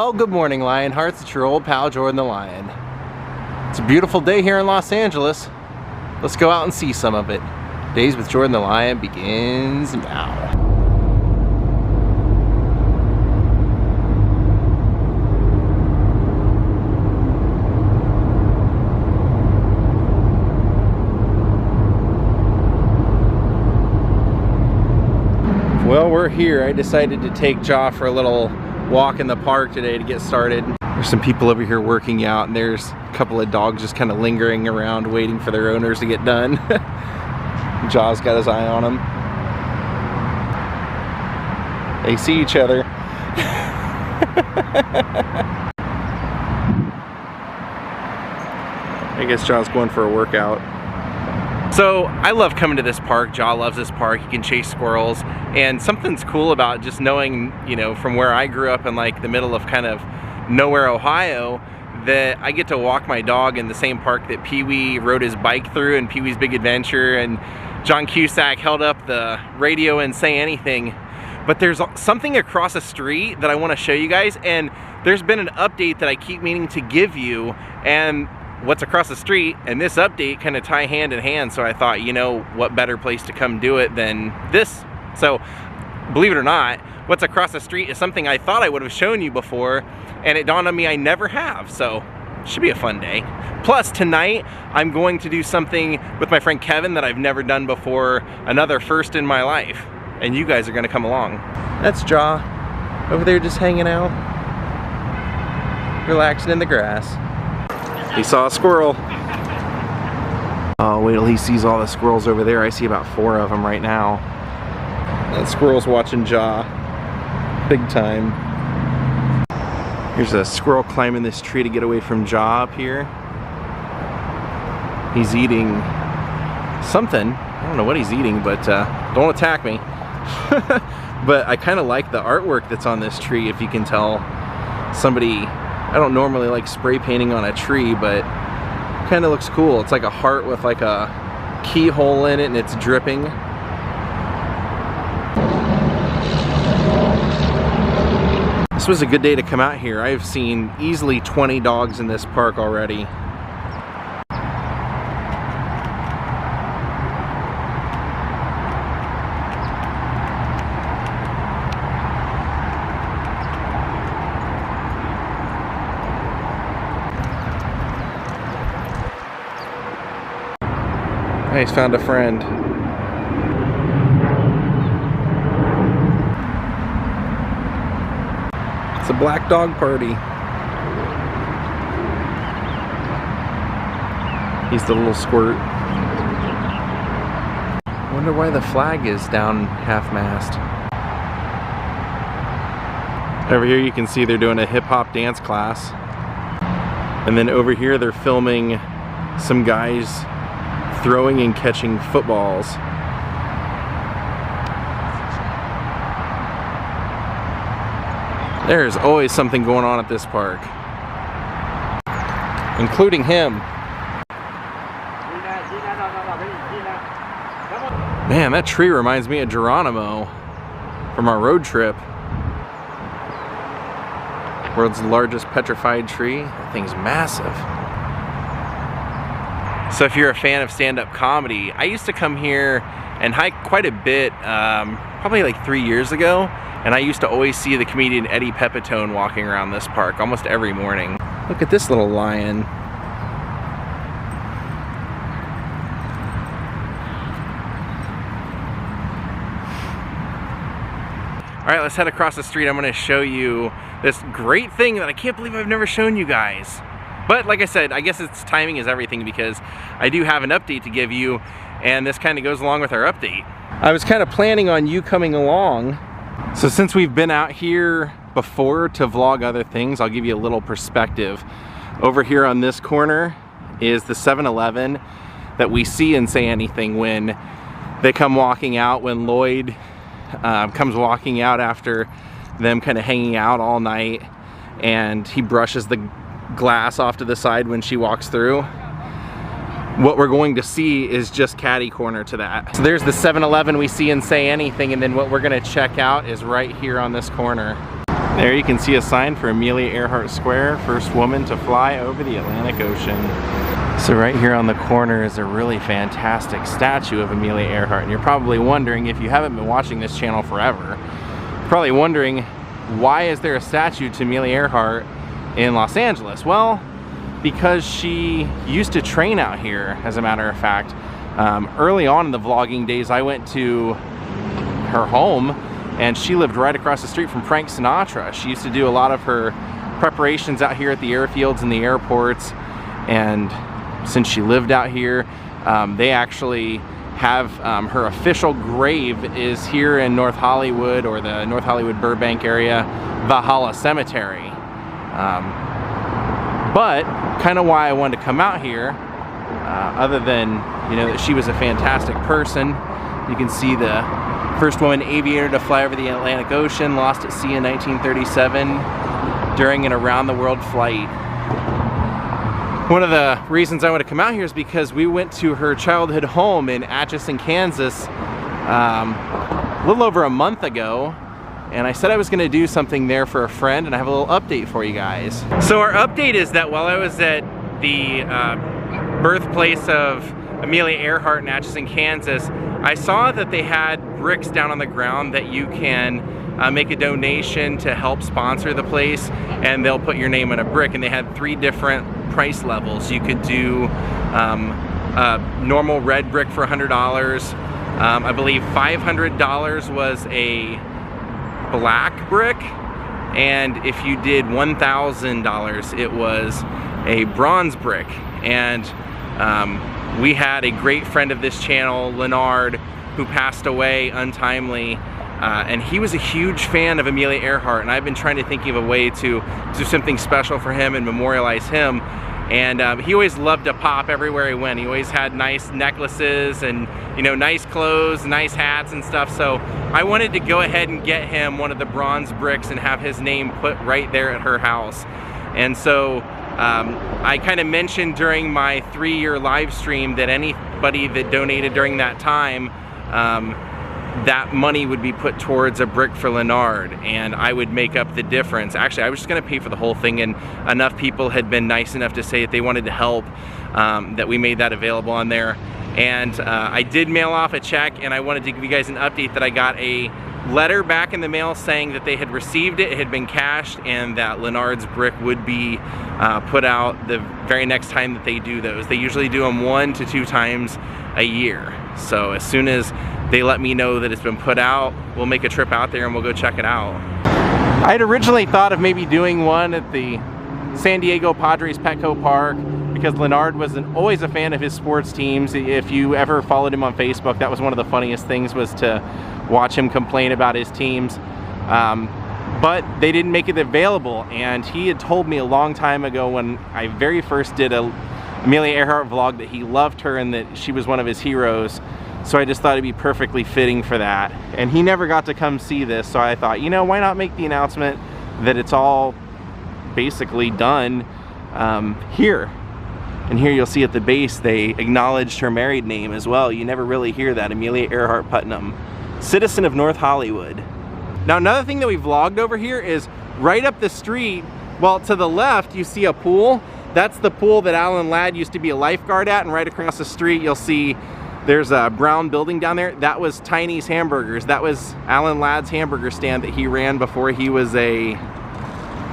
Well, good morning, Lionhearts. It's your old pal, Jordan the Lion. It's a beautiful day here in Los Angeles. Let's go out and see some of it. Daze with Jordan the Lion begins now. Well, we're here. I decided to take Jaw for a little walk in the park today to get started. There's some people over here working out, and there's a couple of dogs just kind of lingering around waiting for their owners to get done. Jaw's got his eye on them. They see each other. I guess Jaw's going for a workout. So I love coming to this park. Jaw loves this park. He can chase squirrels, and something's cool about just knowing, you know, from where I grew up in like the middle of kind of nowhere, Ohio, that I get to walk my dog in the same park that Pee-wee rode his bike through in Pee-wee's Big Adventure, and John Cusack held up the radio and Say Anything. But there's something across the street that I want to show you guys, and there's been an update that I keep meaning to give you, and what's across the street and this update kind of tie hand in hand. So I thought, you know, what better place to come do it than this? So believe it or not, what's across the street is something I thought I would have shown you before, and it dawned on me I never have. So it should be a fun day. Plus tonight I'm going to do something with my friend Kevin that I've never done before, another first in my life, and you guys are going to come along. That's Jaw over there just hanging out, relaxing in the grass. He saw a squirrel. Oh, wait till he sees all the squirrels over there. I see about 4 of them right now. That squirrel's watching Jaw. Big time. Here's a squirrel climbing this tree to get away from Jaw up here. He's eating something. I don't know what he's eating, but don't attack me. But I kind of like the artwork that's on this tree, if you can tell. Somebody, I don't normally like spray painting on a tree, but kind of looks cool. It's like a heart with like a keyhole in it, and it's dripping. This was a good day to come out here. I've seen easily 20 dogs in this park already. He's found a friend. It's a black dog party. He's the little squirt. I wonder why the flag is down half-mast. Over here you can see they're doing a hip-hop dance class. And then over here they're filming some guys throwing and catching footballs. There's always something going on at this park, including him. Man, that tree reminds me of Geronimo from our road trip. World's largest petrified tree. That thing's massive. So if you're a fan of stand-up comedy, I used to come here and hike quite a bit, probably like 3 years ago, and I used to always see the comedian Eddie Pepitone walking around this park almost every morning. Look at this little lion. All right, let's head across the street. I'm gonna show you this great thing that I can't believe I've never shown you guys. But like I said, I guess it's timing is everything, because I do have an update to give you, and this kind of goes along with our update. I was kind of planning on you coming along. So since we've been out here before to vlog other things, I'll give you a little perspective. Over here on this corner is the 7-Eleven that we see in Say Anything when they come walking out, when Lloyd comes walking out after them kind of hanging out all night, and he brushes the glass off to the side when she walks through. What we're going to see is just catty corner to that. So there's the 7-Eleven we see in Say Anything, and then what we're gonna check out is right here on this corner. There you can see a sign for Amelia Earhart Square, first woman to fly over the Atlantic Ocean. So right here on the corner is a really fantastic statue of Amelia Earhart. And you're probably wondering, if you haven't been watching this channel forever, probably wondering, why is there a statue to Amelia Earhart in Los Angeles? Well, because she used to train out here, as a matter of fact. Early on in the vlogging days, I went to her home, and she lived right across the street from Frank Sinatra. She used to do a lot of her preparations out here at the airfields and the airports, and since she lived out here, they actually have her official grave is here in North Hollywood, or the North Hollywood Burbank area, Valhalla Cemetery. But kind of why I wanted to come out here, other than, you know, that she was a fantastic person. You can see the first woman aviator to fly over the Atlantic Ocean, lost at sea in 1937 during an around-the-world flight. One of the reasons I want to come out here is because we went to her childhood home in Atchison, Kansas, a little over a month ago, and I said I was going to do something there for a friend, and I have a little update for you guys. So our update is that while I was at the birthplace of Amelia Earhart in Atchison, Kansas, I saw that they had bricks down on the ground that you can make a donation to help sponsor the place, and they'll put your name on a brick. And they had 3 different price levels. You could do a normal red brick for $100. I believe $500 was a black brick, and if you did $1,000, it was a bronze brick. And we had a great friend of this channel, Lenard, who passed away untimely, and he was a huge fan of Amelia Earhart, and I've been trying to think of a way to do something special for him and memorialize him. And he always loved to pop everywhere he went. He always had nice necklaces and, you know, nice clothes, nice hats and stuff. So I wanted to go ahead and get him one of the bronze bricks and have his name put right there at her house. And so I kind of mentioned during my 3-year live stream that anybody that donated during that time, that money would be put towards a brick for Lenard, and I would make up the difference. Actually, I was just going to pay for the whole thing, and enough people had been nice enough to say that they wanted to help, that we made that available on there. And I did mail off a check, and I wanted to give you guys an update that I got a letter back in the mail saying that they had received it, it had been cashed, and that Lenard's brick would be put out the very next time that they do those. They usually do them 1 to 2 times a year. So as soon as they let me know that it's been put out, we'll make a trip out there and we'll go check it out. I had originally thought of maybe doing one at the San Diego Padres Petco Park, because Lenard was always a fan of his sports teams. If you ever followed him on Facebook, that was one of the funniest things, was to watch him complain about his teams. But they didn't make it available, and he had told me a long time ago when I very first did a Amelia Earhart vlog that he loved her and that she was one of his heroes. So I just thought it'd be perfectly fitting for that. And he never got to come see this, so I thought, you know, why not make the announcement that it's all basically done here. And here you'll see at the base they acknowledged her married name as well. You never really hear that, Amelia Earhart Putnam, citizen of North Hollywood. Now another thing that we vlogged over here is right up the street, well, to the left you see a pool. That's the pool that Alan Ladd used to be a lifeguard at, and right across the street you'll see there's a brown building down there. That was Tiny's Hamburgers. That was Alan Ladd's hamburger stand that he ran before he was a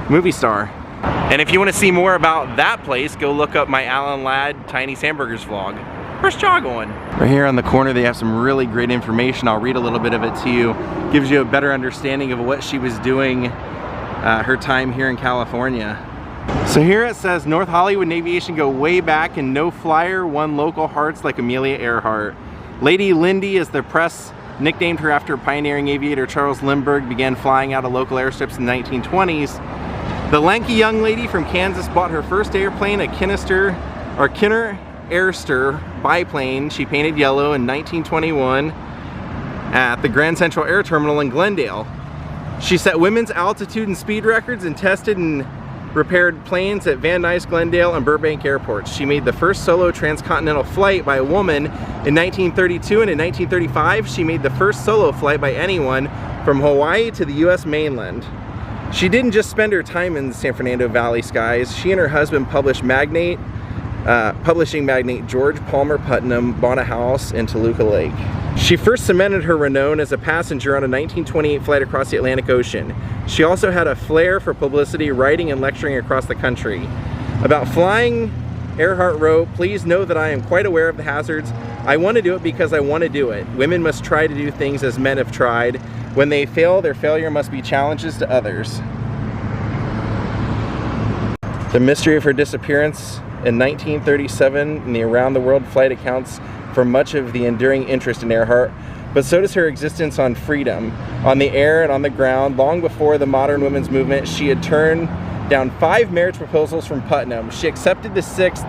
movie star. And if you want to see more about that place, go look up my Alan Ladd Tiny's Hamburgers vlog. Where's Jaw going? Right here on the corner they have some really great information. I'll read a little bit of it to you. Gives you a better understanding of what she was doing her time here in California. So here it says, North Hollywood and aviation go way back, and no flyer won local hearts like Amelia Earhart. Lady Lindy, as the press nicknamed her after pioneering aviator Charles Lindbergh began flying out of local airstrips in the 1920s. The lanky young lady from Kansas bought her first airplane, a Kinner Airster biplane she painted yellow in 1921 at the Grand Central Air Terminal in Glendale. She set women's altitude and speed records and tested and repaired planes at Van Nuys, Glendale, and Burbank airports. She made the first solo transcontinental flight by a woman in 1932, and in 1935 she made the first solo flight by anyone from Hawaii to the US mainland. She didn't just spend her time in the San Fernando Valley skies. She and her husband publishing magnate George Palmer Putnam bought a house in Toluca Lake. She first cemented her renown as a passenger on a 1928 flight across the Atlantic Ocean. She also had a flair for publicity, writing and lecturing across the country. About flying, Earhart wrote, "Please know that I am quite aware of the hazards. I want to do it because I want to do it. Women must try to do things as men have tried. When they fail, their failure must be challenges to others." The mystery of her disappearance in 1937 and the around-the-world flight accounts for much of the enduring interest in Earhart, but so does her existence on freedom, on the air and on the ground. Long before the modern women's movement, she had turned down 5 marriage proposals from Putnam. She accepted the 6th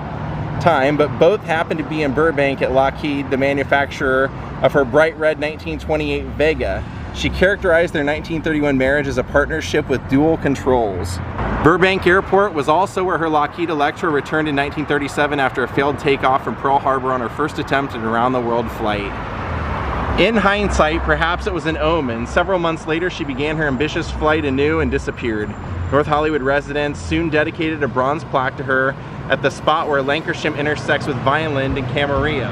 time, but both happened to be in Burbank at Lockheed, the manufacturer of her bright red 1928 Vega. She characterized their 1931 marriage as a partnership with dual controls. Burbank Airport was also where her Lockheed Electra returned in 1937 after a failed takeoff from Pearl Harbor on her first attempt at an around-the-world flight. In hindsight, perhaps it was an omen. Several months later, she began her ambitious flight anew and disappeared. North Hollywood residents soon dedicated a bronze plaque to her at the spot where Lancashire intersects with Vineland and Camarillo.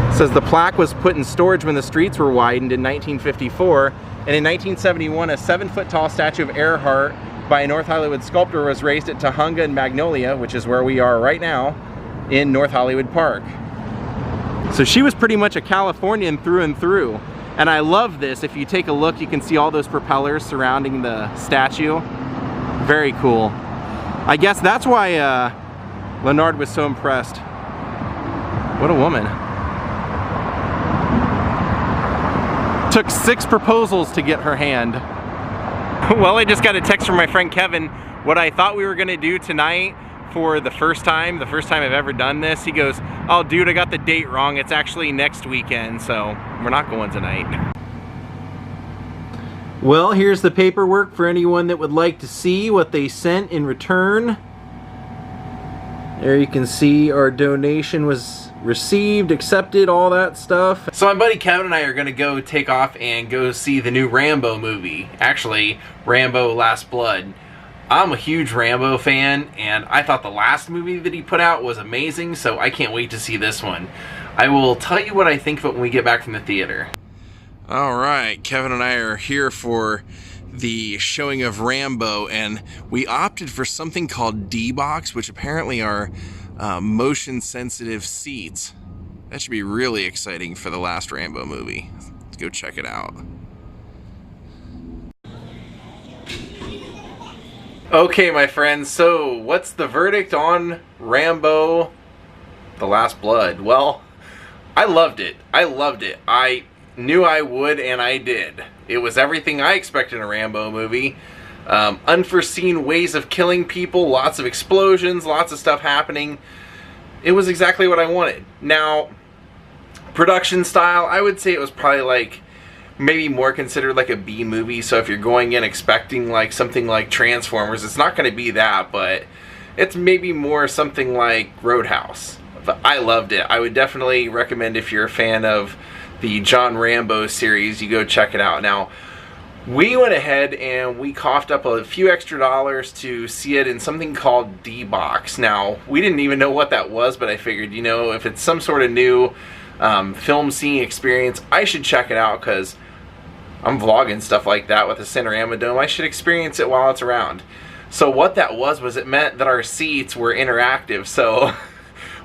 It says the plaque was put in storage when the streets were widened in 1954, and in 1971 a 7-foot-tall statue of Earhart by a North Hollywood sculptor was raised at Tujunga and Magnolia, which is where we are right now, in North Hollywood Park. So she was pretty much a Californian through and through. And I love this. If you take a look, you can see all those propellers surrounding the statue. Very cool. I guess that's why Lenard was so impressed. What a woman. Took 6 proposals to get her hand. Well, I just got a text from my friend Kevin. What I thought we were gonna do tonight for the first time I've ever done this, he goes, "Oh dude, I got the date wrong. It's actually next weekend, so we're not going tonight." Well, here's the paperwork for anyone that would like to see what they sent in return. There you can see our donation was received, accepted, all that stuff. So my buddy Kevin and I are gonna go take off and go see the new Rambo movie. Actually, Rambo Last Blood. I'm a huge Rambo fan, and I thought the last movie that he put out was amazing, so I can't wait to see this one. I will tell you what I think of it when we get back from the theater. Alright, Kevin and I are here for the showing of Rambo, and we opted for something called D-Box, which apparently are motion sensitive seats. That should be really exciting for the last Rambo movie. Let's go check it out. Okay, my friends, so what's the verdict on Rambo The Last Blood? Well, I loved it. I knew I would, and I did. It was everything I expected in a Rambo movie. Unforeseen ways of killing people, lots of explosions, lots of stuff happening. It was exactly what I wanted. Now, production style, I would say it was probably like maybe more considered like a B movie. So if you're going in expecting like something like Transformers, it's not going to be that, but it's maybe more something like Roadhouse. But I loved it. I would definitely recommend, if you're a fan of the John Rambo series, you go check it out. Now, we went ahead and we coughed up a few extra dollars to see it in something called D-Box. Now, we didn't even know what that was, but I figured, you know, if it's some sort of new film seeing experience, I should check it out, because I'm vlogging stuff like that with a Cinerama Dome. I should experience it while it's around. So what that was it meant that our seats were interactive. So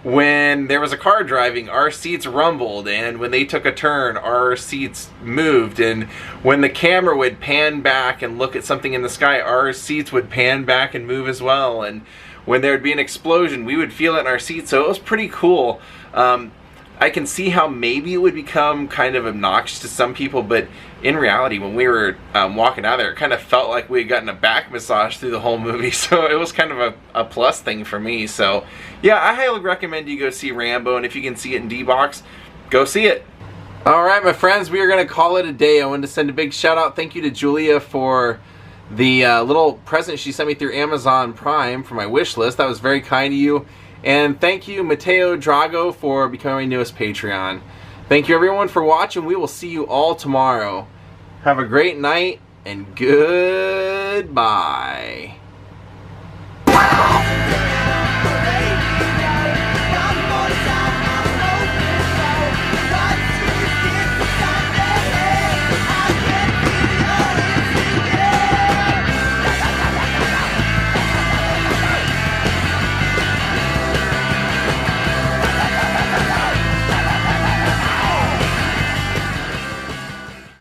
when there was a car driving, our seats rumbled, and when they took a turn, our seats moved, and when the camera would pan back and look at something in the sky, our seats would pan back and move as well, and when there would be an explosion, we would feel it in our seats. So it was pretty cool. I can see how maybe it would become kind of obnoxious to some people, but in reality, when we were walking out of there, it kind of felt like we had gotten a back massage through the whole movie, so it was kind of a plus thing for me. So yeah, I highly recommend you go see Rambo, and if you can see it in D-Box, go see it. Alright, my friends, we are going to call it a day. I wanted to send a big shout out, thank you to Julia for the little present she sent me through Amazon Prime for my wish list. That was very kind of you. And thank you, Mateo Drago, for becoming my newest Patreon. Thank you, everyone, for watching. We will see you all tomorrow. Have a great night, and good Goodbye.